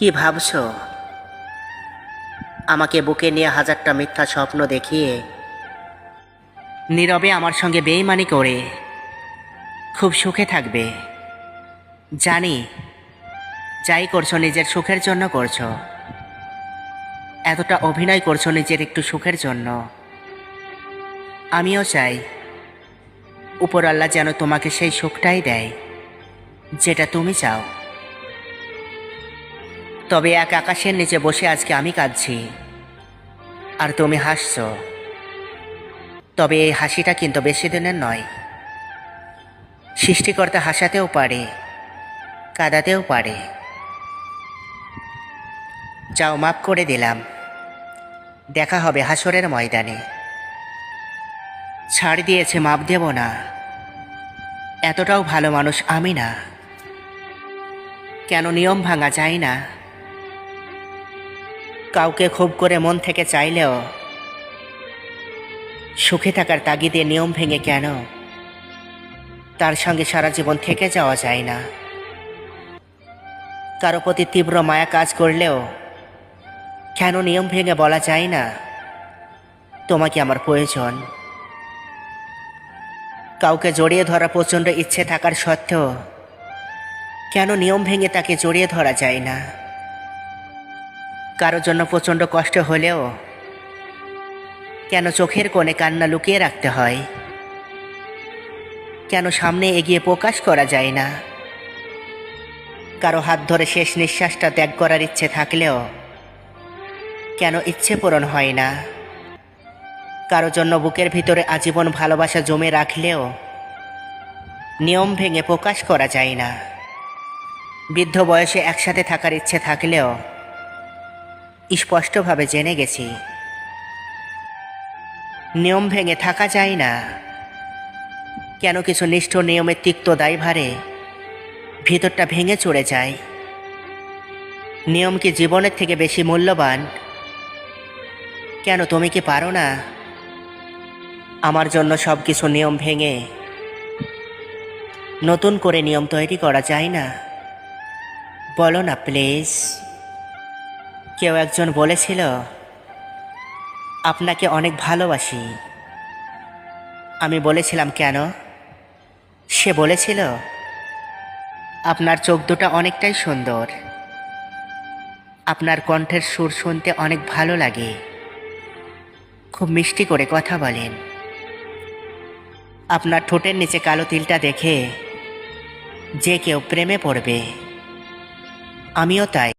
কি ভাবছো? আমাকে বুকে নিয়ে হাজারটা মিথ্যা স্বপ্ন দেখিয়ে নীরবে আমার সঙ্গে বেইমানি করে খুব সুখে থাকবে। জানি যাই করছো নিজের সুখের জন্য করছো, এতটা অভিনয় করছো নিজের একটু সুখের জন্য। আমিও চাই উপর আল্লাহ যেন তোমাকে সেই সুখটাই দেয় যেটা তুমি চাও। তবে এক আকাশের নিচে বসে আজকে আমি কাঁদছি আর তুমি হাসছো। তবে এই হাসিটা কিন্তু বেশি দিনের নয়। সৃষ্টিকর্তা হাসাতেও পারে, কাঁদাতেও পারে। যাও, মাফ করে দিলাম। দেখা হবে হাসরের ময়দানে। ছাড় দিয়েছে, মাপ দেব না। এতটাও ভালো মানুষ আমি না। কেন নিয়ম ভাঙা যায় না? কাউকে খুব করে মন থেকে চাইলেও সুখে থাকার তাগিদে নিয়ম ভেঙে কেন তার সঙ্গে সারা জীবন থেকে যাওয়া যায় না? কারো প্রতি তীব্র মায়া কাজ করলেও কেন নিয়ম ভেঙে বলা যায় না তোমাকে আমার প্রয়োজন? কাউকে জড়িয়ে ধরা প্রচণ্ড ইচ্ছে থাকার সত্ত্বেও কেন নিয়ম ভেঙে তাকে জড়িয়ে ধরা যায় না? কারোর জন্য প্রচণ্ড কষ্ট হলেও কেন চোখের কোণে কান্না লুকিয়ে রাখতে হয়? কেন সামনে এগিয়ে প্রকাশ করা যায় না? কারো হাত ধরে শেষ নিঃশ্বাসটা ত্যাগ করার ইচ্ছে থাকলেও কেন ইচ্ছে পূরণ হয় না? কারো জন্য বুকের ভিতরে আজীবন ভালোবাসা জমে রাখলেও নিয়ম ভেঙে প্রকাশ করা যায় না? বৃদ্ধ বয়সে একসাথে থাকার ইচ্ছে থাকলেও স্পষ্টভাবে জেনে গেছি নিয়ম ভেঙে থাকা যায় না। কেন কিছু নিষ্ঠুর নিয়মের তিক্ত দায়ভারে ভিতরটা ভেঙে চড়ে যায়? নিয়ম কি জীবনের থেকে বেশি মূল্যবান? কেন তুমি কি পারো না আমার জন্য সব কিছু নিয়ম ভেঙে নতুন করে নিয়ম তৈরি করা যায় না? বলো না প্লিজ। কেউ একজন বলেছিল আপনাকে অনেক ভালোবাসি। আমি বলেছিলাম কেন? সে বলেছিল আপনার চোখ দুটো অনেকটাই সুন্দর, আপনার কণ্ঠের সুর শুনতে অনেক ভালো লাগে, খুব মিষ্টি করে কথা বলেন। আপনার ঠোঁটের নিচে কালো তিলটা দেখে যে কেউ প্রেমে পড়বে। আমিও তাই।